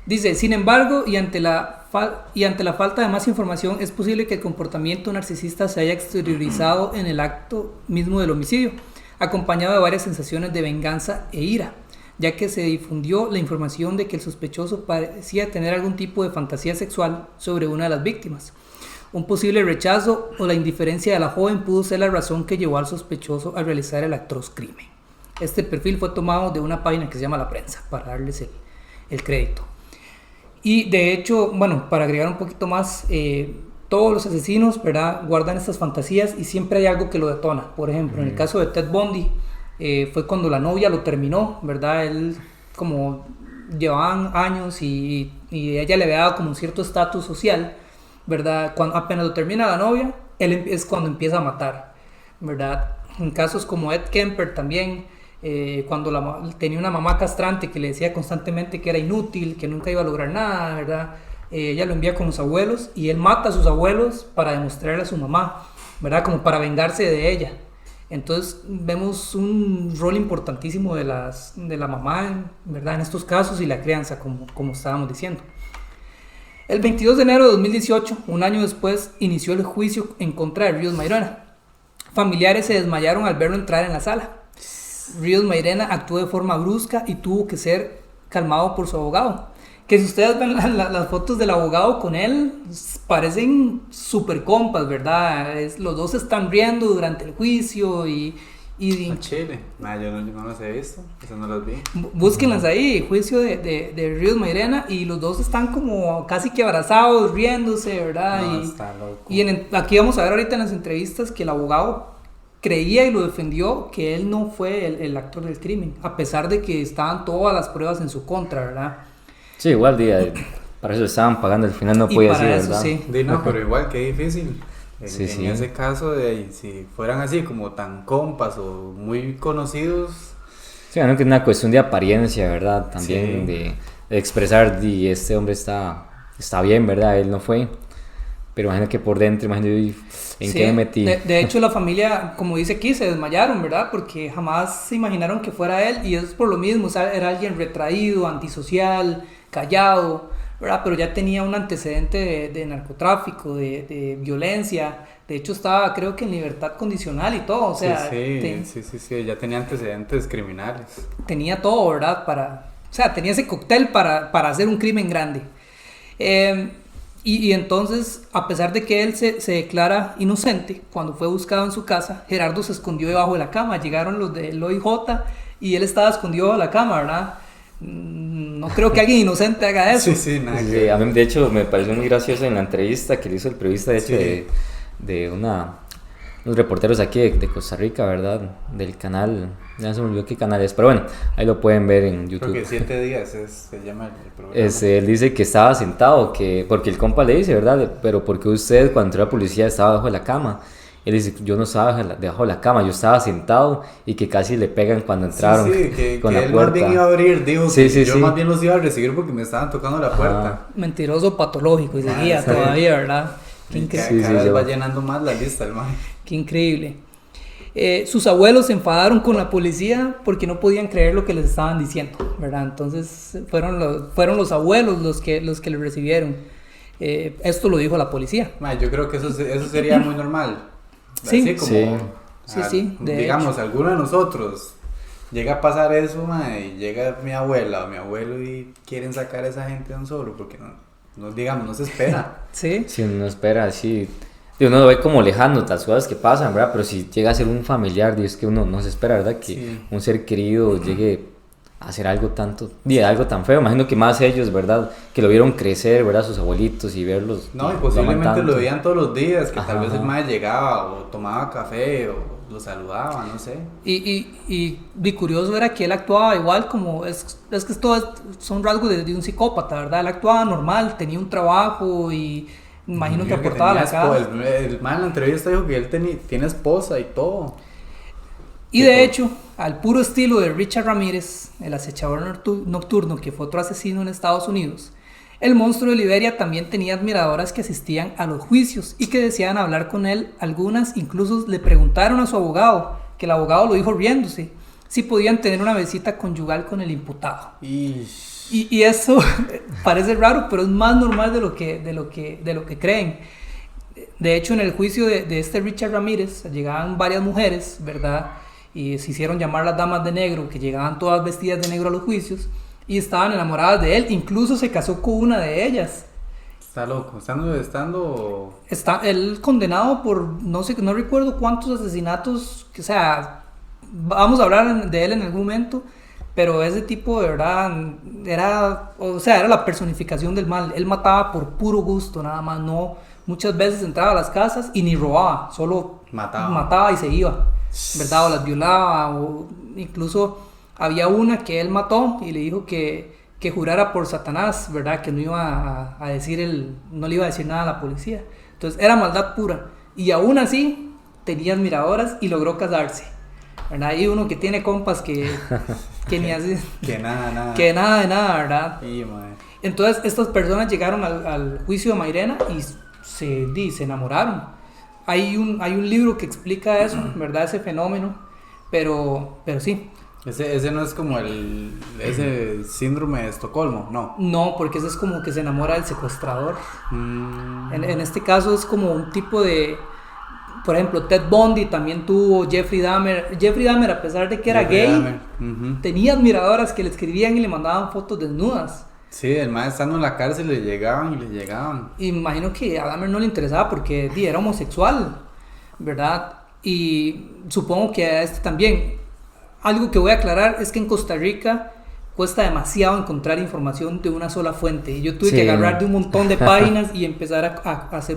Dice, sin embargo, y ante la falta de más información, es posible que el comportamiento narcisista se haya exteriorizado en el acto mismo del homicidio, acompañado de varias sensaciones de venganza e ira, ya que se difundió la información de que el sospechoso parecía tener algún tipo de fantasía sexual sobre una de las víctimas. Un posible rechazo o la indiferencia de la joven pudo ser la razón que llevó al sospechoso a realizar el atroz crimen. Este perfil fue tomado de una página que se llama La Prensa, para darles el crédito. Y de hecho, bueno, para agregar un poquito más, todos los asesinos, ¿verdad?, guardan estas fantasías y siempre hay algo que lo detona. Por ejemplo, en el caso de Ted Bundy, fue cuando la novia lo terminó, ¿verdad? Él, como llevaban años y ella le había dado como un cierto estatus social, ¿verdad? Cuando apenas lo termina la novia, él es cuando empieza a matar, ¿verdad? En casos como Ed Kemper también, cuando tenía una mamá castrante que le decía constantemente que era inútil, que nunca iba a lograr nada, ¿verdad? Ella lo envía con los abuelos y él mata a sus abuelos para demostrarle a su mamá, ¿verdad? Como para vengarse de ella. Entonces vemos un rol importantísimo de la mamá, ¿verdad? En estos casos y la crianza, como estábamos diciendo. El 22 de enero de 2018, un año después, inició el juicio en contra de Ríos Mairena. Familiares se desmayaron al verlo entrar en la sala. Ríos Mairena actuó de forma brusca y tuvo que ser calmado por su abogado. Que si ustedes ven las fotos del abogado con él, parecen super compas, ¿verdad? Los dos se están riendo durante el juicio y Chile. Yo no las he visto, esas no las vi. Búsquenlas ahí, juicio de Ríos Mairena, y los dos están como casi que abrazados, riéndose, ¿verdad? No, está loco. Y aquí vamos a ver ahorita en las entrevistas que el abogado creía y lo defendió que él no fue el actor del crimen, a pesar de que estaban todas las pruebas en su contra, ¿verdad? Sí, igual, para eso estaban pagando, al final no podía ser, ¿verdad? Sí. No, pero igual, qué difícil. Sí. En ese caso, si fueran así como tan compas o muy conocidos. Sí, bueno, que es una cuestión de apariencia, ¿verdad? También Sí. de expresar, este hombre está bien, ¿verdad? Él no fue. Pero imagino que por dentro, en Sí, qué me metí. de hecho, la familia, como dice aquí, se desmayaron, ¿verdad? Porque jamás se imaginaron que fuera él, y es por lo mismo, o sea, era alguien retraído, antisocial, callado, ¿verdad? Pero ya tenía un antecedente de narcotráfico, de violencia. De hecho, estaba, creo que en libertad condicional y todo, o sea, sí, ya tenía antecedentes criminales. tenía todo, ¿verdad? O sea, tenía ese cóctel para hacer un crimen grande. Y entonces, a pesar de que él se declara inocente, cuando fue buscado en su casa, Gerardo se escondió debajo de la cama. Llegaron los del OIJ y él estaba escondido debajo de la cama, ¿verdad? No creo que alguien inocente haga eso. Sí, nada. Sí, a mí, de hecho, me pareció muy gracioso en la entrevista que le hizo el periodista, de hecho, de unos reporteros aquí de Costa Rica, ¿verdad? Del canal, ya se me olvidó qué canal es, pero bueno, ahí lo pueden ver en YouTube. Creo que 7 días se llama el programa. Él dice que estaba sentado, porque el compa le dice, ¿verdad? Pero porque usted cuando entró a la policía estaba debajo de la cama. Él dice, yo no estaba debajo de la cama, yo estaba sentado, y que casi le pegan cuando entraron con que la él puerta. más bien iba a abrir, dijo Sí, que sí, yo más bien los iba a recibir porque me estaban tocando la puerta. Mentiroso patológico y seguía todavía, ¿verdad? Qué increíble. Cada vez va llenando más la lista el man. Qué increíble. Sus abuelos se enfadaron con la policía porque no podían creer lo que les estaban diciendo, ¿verdad? Entonces fueron los abuelos los que le recibieron. Esto lo dijo la policía. Yo creo que eso sería muy normal. Sí. Así como, Sí, digamos, alguno de nosotros llega a pasar eso, y llega mi abuela o mi abuelo y quieren sacar a esa gente de un solo porque no se espera. Sí. Si uno espera, sí. Uno lo ve como lejano, las cosas que pasan, ¿verdad? Pero si llega a ser un familiar, es que uno no se espera, ¿verdad? Que un ser querido llegue a hacer algo algo tan feo. Imagino que más ellos, ¿verdad? Que lo vieron crecer, ¿verdad? Sus abuelitos y verlos. No, y posiblemente lo tanto. veían todos los días, que Ajá, tal vez el ajá. mae llegaba o tomaba café o lo saludaba, no sé. Y curioso era que él actuaba igual como, es que son rasgos de un psicópata, ¿verdad? Él actuaba normal, tenía un trabajo y imagino que aportaba a la casa. El man en la entrevista dijo que él tiene esposa y todo. Y de hecho, al puro estilo de Richard Ramírez, el acechador nocturno que fue otro asesino en Estados Unidos, el monstruo de Liberia también tenía admiradoras que asistían a los juicios y que deseaban hablar con él. Algunas incluso le preguntaron a su abogado, que el abogado lo dijo riéndose, si podían tener una visita conyugal con el imputado. Y eso parece raro, pero es más normal de lo que creen. De hecho, en el juicio de este Richard Ramírez llegaban varias mujeres, ¿verdad? Y se hicieron llamar las damas de negro, que llegaban todas vestidas de negro a los juicios y estaban enamoradas de él. Incluso se casó con una de ellas. Está loco, Está él condenado por no recuerdo cuántos asesinatos, o sea, vamos a hablar de él en algún momento, pero ese tipo de verdad era la personificación del mal. Él mataba por puro gusto, nada más. No, muchas veces entraba a las casas y ni robaba, solo mataba y se iba, ¿verdad? O las violaba, o incluso había una que él mató y le dijo que jurara por Satanás, ¿verdad? Que no iba a decir no le iba a decir nada a la policía. Entonces era maldad pura, y aún así tenía admiradoras y logró casarse, ¿verdad? Hay uno que tiene compas que ni así, que nada que nada de nada, ¿verdad? Sí, mae. Entonces estas personas llegaron al juicio de Mairena y se enamoraron. hay un libro que explica eso, ¿verdad? Ese fenómeno, pero sí. Ese no es como ese síndrome de Estocolmo, no. No, porque ese es como que se enamora del secuestrador. En este caso es como un tipo de... Por ejemplo, Ted Bundy también tuvo, Jeffrey Dahmer. Jeffrey Dahmer, a pesar de que era gay, tenía admiradoras que le escribían y le mandaban fotos desnudas. Sí, el maestro estando en la cárcel le llegaban. Y imagino que a Dahmer no le interesaba porque era homosexual, ¿verdad? Y supongo que a este también. Algo que voy a aclarar es que en Costa Rica cuesta demasiado encontrar información de una sola fuente. Y yo tuve que agarrar de un montón de páginas y empezar a hacer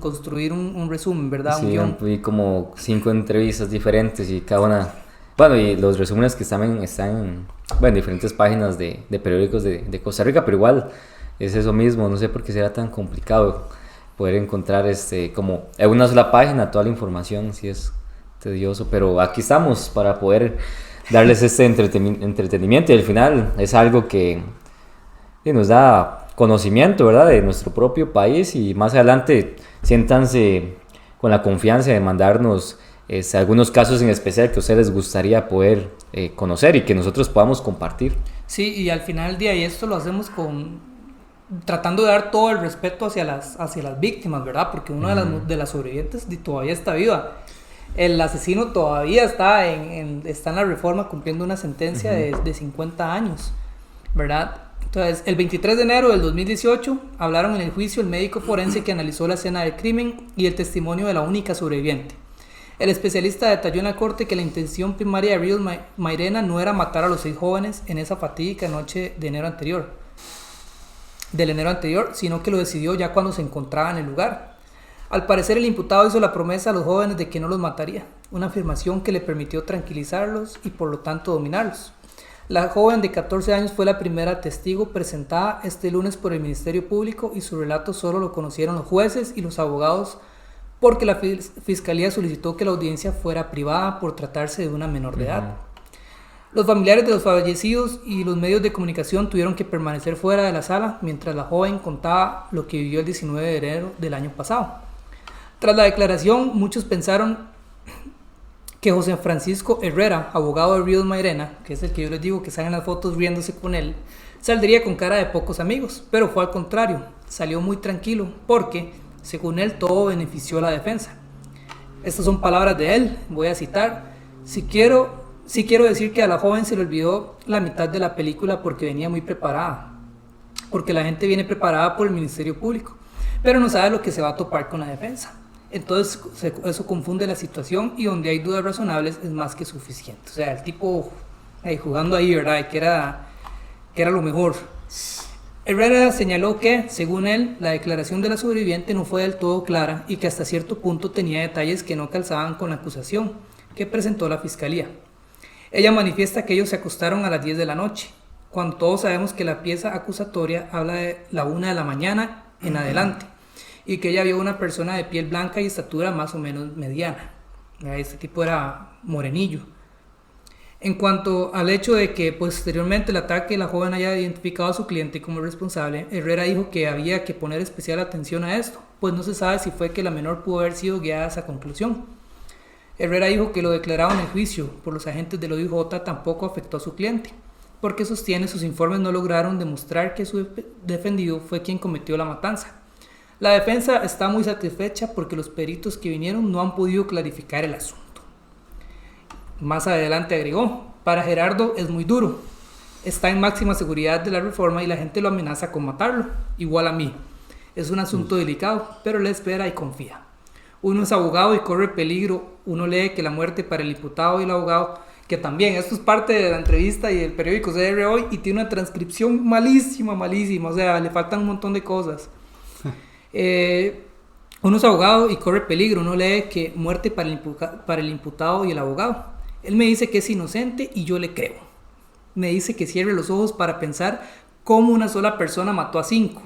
construir un resumen, ¿verdad? Sí, un guión. vi como 5 entrevistas diferentes y cada una... Bueno, y los resúmenes que están en diferentes páginas de periódicos de Costa Rica, pero igual es eso mismo, no sé por qué será tan complicado poder encontrar como en una sola página toda la información, sí es tedioso, pero aquí estamos para poder darles este entretenimiento y al final es algo que nos da conocimiento, ¿verdad? De nuestro propio país y más adelante siéntanse con la confianza de mandarnos algunos casos en especial que a ustedes les gustaría poder conocer y que nosotros podamos compartir. Sí, y al final del día, y esto lo hacemos tratando de dar todo el respeto hacia las víctimas, ¿verdad? Porque una de las sobrevivientes todavía está viva. El asesino todavía está en la reforma cumpliendo una sentencia de 50 años, ¿verdad? Entonces, el 23 de enero del 2018 hablaron en el juicio el médico forense que analizó la escena del crimen y el testimonio de la única sobreviviente. El especialista detalló en la corte que la intención primaria de Real Mairena no era matar a los 6 jóvenes en esa fatídica noche del enero anterior, sino que lo decidió ya cuando se encontraba en el lugar. Al parecer el imputado hizo la promesa a los jóvenes de que no los mataría, una afirmación que le permitió tranquilizarlos y por lo tanto dominarlos. La joven de 14 años fue la primera testigo presentada este lunes por el Ministerio Público y su relato solo lo conocieron los jueces y los abogados porque la Fiscalía solicitó que la audiencia fuera privada por tratarse de una menor de edad. Los familiares de los fallecidos y los medios de comunicación tuvieron que permanecer fuera de la sala mientras la joven contaba lo que vivió el 19 de enero del año pasado. Tras la declaración, muchos pensaron que José Francisco Herrera, abogado de Ríos Mairena, que es el que yo les digo que salen las fotos riéndose con él, saldría con cara de pocos amigos, pero fue al contrario, salió muy tranquilo porque, según él, todo benefició a la defensa. Estas son palabras de él, voy a citar: sí quiero decir que a la joven se le olvidó la mitad de la película porque venía muy preparada, porque la gente viene preparada por el Ministerio Público, pero no sabe lo que se va a topar con la defensa. Entonces eso confunde la situación y donde hay dudas razonables es más que suficiente. O sea, el tipo jugando ahí, ¿verdad? Que era lo mejor. Herrera señaló que, según él, la declaración de la sobreviviente no fue del todo clara y que hasta cierto punto tenía detalles que no calzaban con la acusación que presentó la Fiscalía. Ella manifiesta que ellos se acostaron a las 10 de la noche, cuando todos sabemos que la pieza acusatoria habla de la 1 de la mañana en adelante, y que ella vio una persona de piel blanca y estatura más o menos mediana. Este tipo era morenillo. En cuanto al hecho de que posteriormente el ataque la joven haya identificado a su cliente como responsable, Herrera dijo que había que poner especial atención a esto, pues no se sabe si fue que la menor pudo haber sido guiada a esa conclusión. Herrera dijo que lo declarado en el juicio por los agentes del OIJ tampoco afectó a su cliente, porque sostiene sus informes no lograron demostrar que su defendido fue quien cometió la matanza. La defensa está muy satisfecha porque los peritos que vinieron no han podido clarificar el asunto. Más adelante agregó: para Gerardo es muy duro, está en máxima seguridad de la reforma y la gente lo amenaza con matarlo, igual a mí. Es un asunto delicado, pero le espera y confía. Uno es abogado y corre peligro, uno lee que la muerte para el imputado y el abogado, que también esto es parte de la entrevista y del periódico CR Hoy, y tiene una transcripción malísima, o sea, le faltan un montón de cosas. Uno es abogado y corre peligro, uno lee que muerte para el imputado y el abogado. Él me dice que es inocente y yo le creo. Me dice que cierre los ojos para pensar cómo una sola persona mató a 5.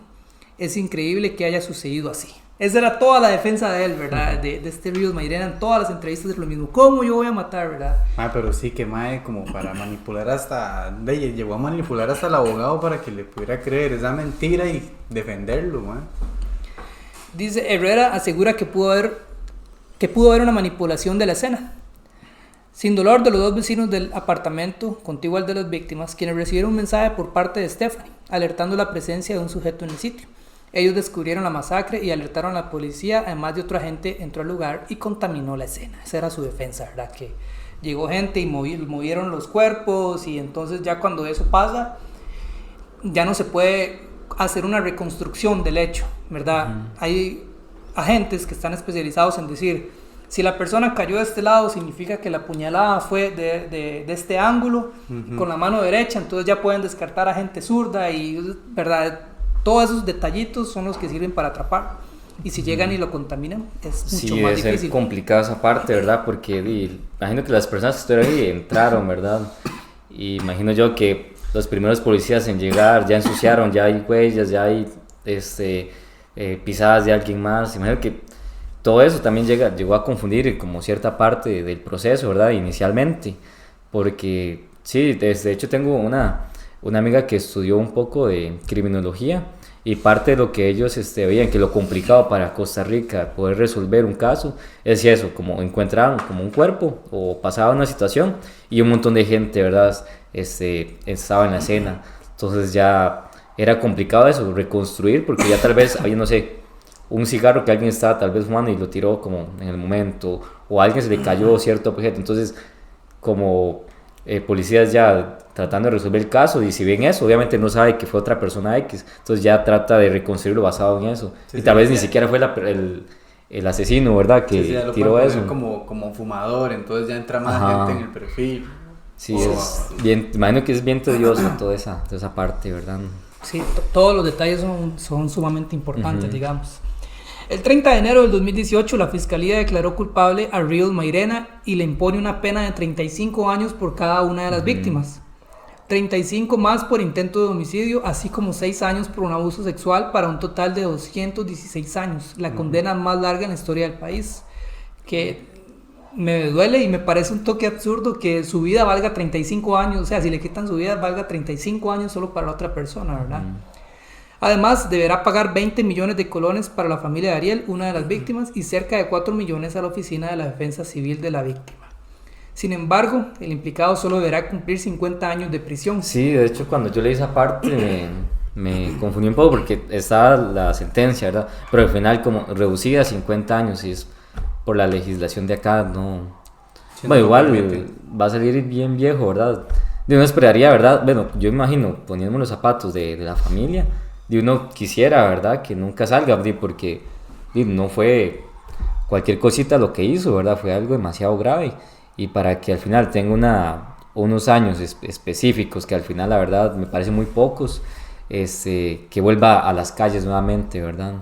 Es increíble que haya sucedido así. Esa era toda la defensa de él, ¿verdad? De este Ríos Mairena. En todas las entrevistas es lo mismo. ¿Cómo yo voy a matar, verdad? Pero sí que como para manipular llegó a manipular hasta el abogado para que le pudiera creer esa mentira y defenderlo, Dice: Herrera asegura que pudo haber que pudo haber una manipulación de la escena. Sin dolor de los dos vecinos del apartamento contiguo al de las víctimas, quienes recibieron un mensaje por parte de Stephanie, alertando la presencia de un sujeto en el sitio. Ellos descubrieron la masacre y alertaron a la policía, además de otro agente entró al lugar y contaminó la escena. Esa era su defensa, ¿verdad? Que llegó gente y movieron los cuerpos, y entonces ya cuando eso pasa, ya no se puede hacer una reconstrucción del hecho, ¿verdad? Hay agentes que están especializados en decir, si la persona cayó de este lado, significa que la puñalada fue de este ángulo, con la mano derecha, entonces ya pueden descartar a gente zurda y, ¿verdad? Todos esos detallitos son los que sirven para atrapar. Y si llegan y lo contaminan, es mucho más difícil. Sí, es complicada esa parte, ¿verdad? Porque imagino que las personas que estuvieron ahí entraron, ¿verdad? Y imagino yo que los primeros policías en llegar ya ensuciaron, ya hay huellas, ya hay pisadas de alguien más. Imagino que todo eso también llegó a confundir como cierta parte del proceso, ¿verdad? Inicialmente. Porque, sí, de hecho tengo una amiga que estudió un poco de criminología, y parte de lo que ellos veían que lo complicado para Costa Rica poder resolver un caso es eso, como encontraban como un cuerpo o pasaba una situación y un montón de gente, ¿verdad? Estaba en la escena, entonces ya era complicado eso, reconstruir, porque ya tal vez había, no sé, un cigarro que alguien estaba tal vez fumando y lo tiró como en el momento, o a alguien se le cayó cierto objeto, entonces como policías ya tratando de resolver el caso, y si ven eso, obviamente no sabe que fue otra persona X, entonces ya trata de reconstruirlo basado en eso, y tal vez ni siquiera fue el asesino, ¿verdad? Que tiró eso. Como fumador, entonces ya entra más gente en el perfil. Sí, es bien, imagino que es bien tedioso toda esa parte, ¿verdad? Sí, todos los detalles son sumamente importantes, digamos. El 30 de enero del 2018, la Fiscalía declaró culpable a Real Mairena y le impone una pena de 35 años por cada una de las víctimas. 35 más por intento de homicidio, así como 6 años por un abuso sexual, para un total de 216 años. La condena más larga en la historia del país. Que me duele y me parece un toque absurdo que su vida valga 35 años. O sea, si le quitan su vida, valga 35 años solo para la otra persona, ¿verdad? Además, deberá pagar 20 millones de colones para la familia de Ariel, una de las víctimas, y cerca de 4 millones a la Oficina de la Defensa Civil de la víctima. Sin embargo, el implicado solo deberá cumplir 50 años de prisión. Sí, de hecho, cuando yo leí esa parte me confundí un poco, porque estaba la sentencia, ¿verdad? Pero al final como reducida a 50 años, y es por la legislación de acá, no... Bueno, igual va a salir bien viejo, ¿verdad? De uno esperaría, ¿verdad? Bueno, yo imagino, poniéndome los zapatos de la familia, de uno quisiera, ¿verdad? Que nunca salga, porque no fue cualquier cosita lo que hizo, ¿verdad? Fue algo demasiado grave, y para que al final tenga unos años específicos, que al final la verdad me parece muy pocos, que vuelva a las calles nuevamente, ¿verdad?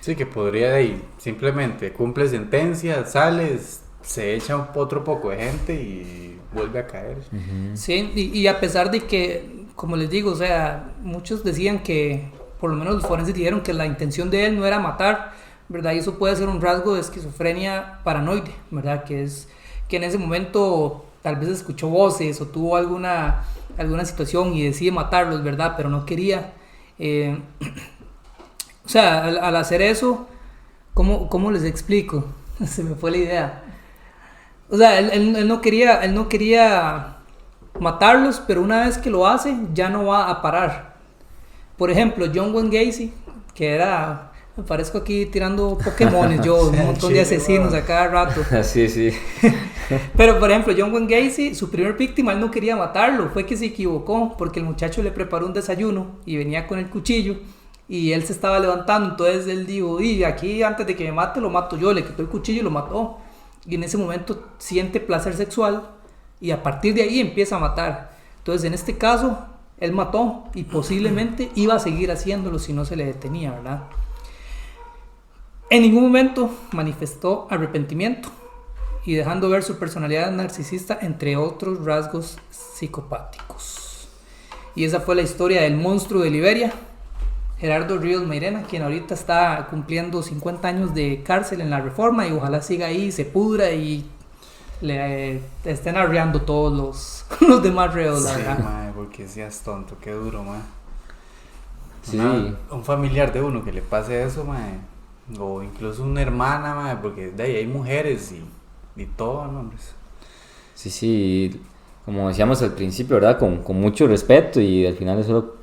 Sí, que podría ir, simplemente cumple sentencia, sales, se echa otro poco de gente y vuelve a caer. Sí, y a pesar de que, como les digo, o sea, muchos decían que, por lo menos los forenses dijeron que la intención de él no era matar, ¿verdad? Y eso puede ser un rasgo de esquizofrenia paranoide, ¿verdad? Que es que en ese momento tal vez escuchó voces o tuvo alguna situación y decide matarlos, ¿verdad? Pero no quería. O sea, al hacer eso, ¿cómo les explico? Se me fue la idea. O sea, él no quería matarlos, pero una vez que lo hace, ya no va a parar. Por ejemplo, John Wayne Gacy, que era... Me parezco aquí tirando Pokémones, yo, un montón de asesinos a cada rato. Sí. Pero, por ejemplo, John Wayne Gacy, su primer víctima, él no quería matarlo, fue que se equivocó, porque el muchacho le preparó un desayuno y venía con el cuchillo, y él se estaba levantando, entonces él dijo, y aquí antes de que me mate, lo mato yo, le quitó el cuchillo y lo mató. Y en ese momento siente placer sexual, y a partir de ahí empieza a matar. Entonces, en este caso, él mató, y posiblemente iba a seguir haciéndolo si no se le detenía, ¿verdad? En ningún momento manifestó arrepentimiento, y dejando ver su personalidad narcisista, entre otros rasgos psicopáticos. Y esa fue la historia del monstruo de Liberia, Gerardo Ríos Mairena, quien ahorita está cumpliendo 50 años de cárcel en la Reforma, y ojalá siga ahí, se pudra y le estén arreando todos los demás reos, la verdad. Sí, mae, porque seas tonto, qué duro, mae. Sí. Un familiar de uno que le pase eso, mae, o incluso una hermana, mae, porque de ahí hay mujeres y todo, ¿no, hombres? Sí, sí, como decíamos al principio, ¿verdad? Con mucho respeto y al final es solo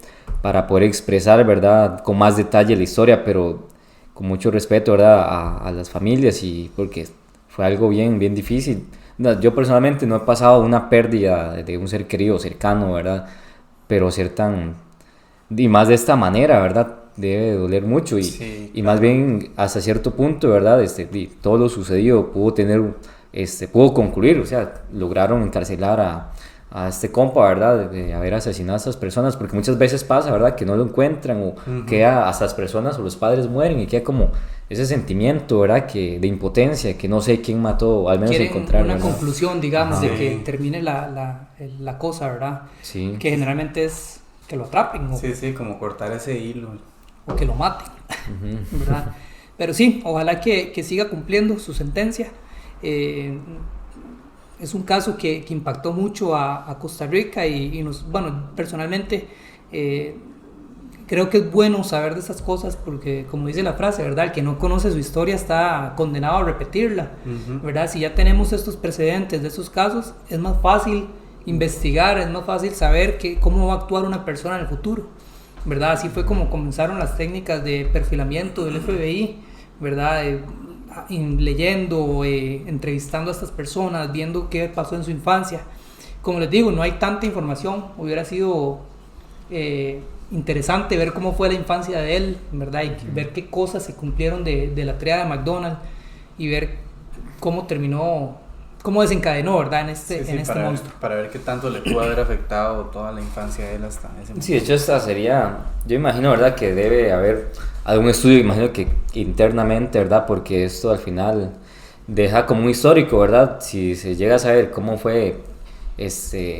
para poder expresar, ¿verdad? Con más detalle la historia, pero con mucho respeto, ¿verdad? A las familias y porque fue algo bien, bien difícil. No, yo personalmente no he pasado una pérdida de un ser querido, cercano, ¿verdad? Pero ser tan... Y más de esta manera, ¿verdad? Debe doler mucho Sí, y más bien hasta cierto punto, ¿verdad? Todo lo sucedido pudo tener, pudo concluir, o sea, lograron encarcelar a este compa, ¿verdad? De haber asesinado a estas personas, porque muchas veces pasa, ¿verdad? Que no lo encuentran o queda hasta las personas o los padres mueren y queda como ese sentimiento, ¿verdad? De impotencia, que no sé quién mató, al menos Quieren encontrar, una ¿verdad? conclusión, digamos, de Sí. que termine la cosa, ¿verdad? Sí. Que generalmente es que lo atrapen o, Sí, sí, como cortar ese hilo. o que lo maten, Ujú. ¿verdad? Pero sí, ojalá que siga cumpliendo su sentencia. Es un caso que impactó mucho a Costa Rica y nos, bueno, personalmente creo que es bueno saber de esas cosas porque, como dice la frase, ¿verdad? El que no conoce su historia está condenado a repetirla, ¿verdad? Si ya tenemos estos precedentes de esos casos, es más fácil investigar, es más fácil saber cómo va a actuar una persona en el futuro, ¿verdad? Así fue como comenzaron las técnicas de perfilamiento del FBI, ¿verdad? Leyendo, entrevistando a estas personas, viendo qué pasó en su infancia. Como les digo, no hay tanta información, hubiera sido interesante ver cómo fue la infancia de él, ¿verdad? Y ver qué cosas se cumplieron de la tríada de McDonald y ver cómo terminó, cómo desencadenó, ¿verdad? En este monstruo. Para ver qué tanto le pudo haber afectado toda la infancia de él hasta ese momento. Sí, de hecho esta sería, yo imagino, ¿verdad? Que debe haber algún estudio, imagino que internamente, ¿verdad? Porque esto al final deja como un histórico, ¿verdad? Si se llega a saber cómo fue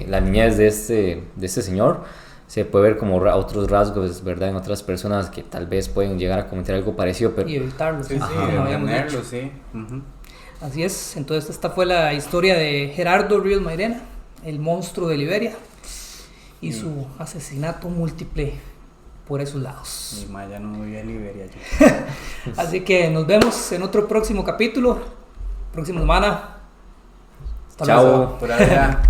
la niñez de este señor, se puede ver como otros rasgos, ¿verdad? En otras personas que tal vez pueden llegar a cometer algo parecido, pero... Y evitarlo, Sí, sí, como habíamos tenerlo, dicho. sí. Ujú. Así es, entonces esta fue la historia de Gerardo Ríos Mairena, el monstruo de Liberia, y su asesinato múltiple por esos lados. Mi ma ya no vivía en Liberia. Yo. Así que nos vemos en otro próximo capítulo, próxima semana. Hasta luego. Chao. Por allá.